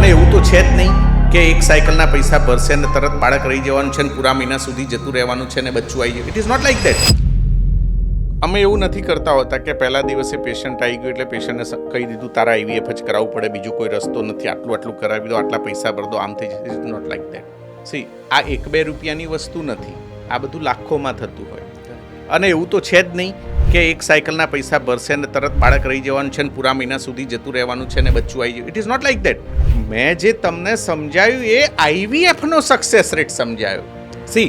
અને એવું તો છે જ નહીં કે એક સાયકલના પૈસા ભરશે ને તરત બાળક રહી જવાનું છે ને પૂરા મહિના સુધી જતું રહેવાનું છે ને બચ્ચું આવી ગયું. It is not like that. અમે એવું નથી કરતા હોતા કે પહેલા દિવસે પેશન્ટ આવી ગયું એટલે પેશન્ટને કહી દીધું તારા IVF જ કરાવવું પડે, બીજું કોઈ રસ્તો નથી, આટલું કરાવી દો, આટલા પૈસા ભર દો, આમ થઈ જશે. It is not like that. See, આ 1-2 રૂપિયાની વસ્તુ નથી, આ બધું લાખોમાં થતું હોય. અને એવું તો છે જ નહીં કે એક સાયકલના પૈસા ભરશે ને તરત બાળક રહી જવાનું છે ને પૂરા મહિના સુધી જતું રહેવાનું છે ને બચ્ચું આવી ગયું. It is not like that. મેં જે તમને સમજાયું એ IVFનો સક્સેસ રેટ સમજાયો. સી,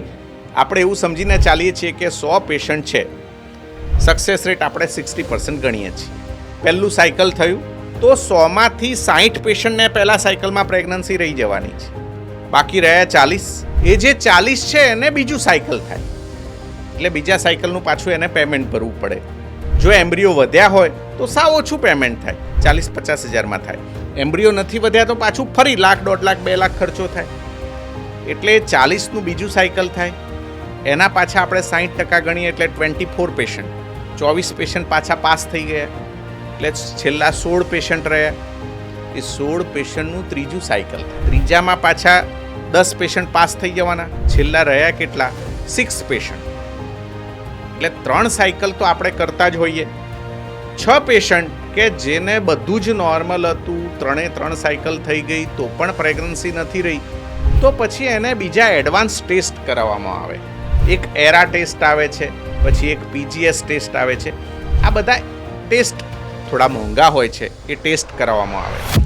આપણે એવું સમજીને ચાલીએ છીએ કે 100 પેશન્ટ છે, સક્સેસ રેટ આપણે 60% ગણીએ છીએ. પહેલું સાયકલ થયું તો 100માંથી 60 પેશન્ટને પહેલા સાયકલમાં પ્રેગ્નન્સી રહી જવાની છે, બાકી રહ્યા 40. એ જે 40 છે એને બીજું સાયકલ થાય એટલે બીજા સાયકલનું પાછું એને પેમેન્ટ ભરવું પડે. જો એમ્બ્રિયો વધ્યા હોય તો સાવ ઓછું પેમેન્ટ થાય, 40-50 હજારમાં થાય. એમ્બ્રિયો નથી વધ્યા તો પાછું ફરી લાખ, 1.5 લાખ, 2 લાખ ખર્ચો થાય. એટલે 40નું બીજું સાયકલ થાય, એના પાછા આપણે 60% ગણીએ એટલે 24 પેશન્ટ, 24 પેશન્ટ પાછા પાસ થઈ ગયા એટલે છેલ્લા 16 પેશન્ટ રહ્યા. એ 16 પેશન્ટનું ત્રીજું સાયકલ થાય. ત્રીજામાં પાછા 10 પેશન્ટ પાસ થઈ જવાના, છેલ્લા રહ્યા કેટલા? 6 પેશન્ટ. એટલે 3 સાયકલ તો આપણે કરતા જ હોઈએ. 6 પેશન્ટ કે જેને બધું જ નોર્મલ હતું, 3 સાયકલ થઈ ગઈ તો પણ પ્રેગ્નન્સી નથી રહી, તો પછી એને બીજા એડવાન્સ ટેસ્ટ કરાવવામાં આવે. એક એરા ટેસ્ટ આવે છે, પછી એક PGS ટેસ્ટ આવે છે. આ બધા ટેસ્ટ થોડા મોંઘા હોય છે, એ ટેસ્ટ કરાવવામાં આવે.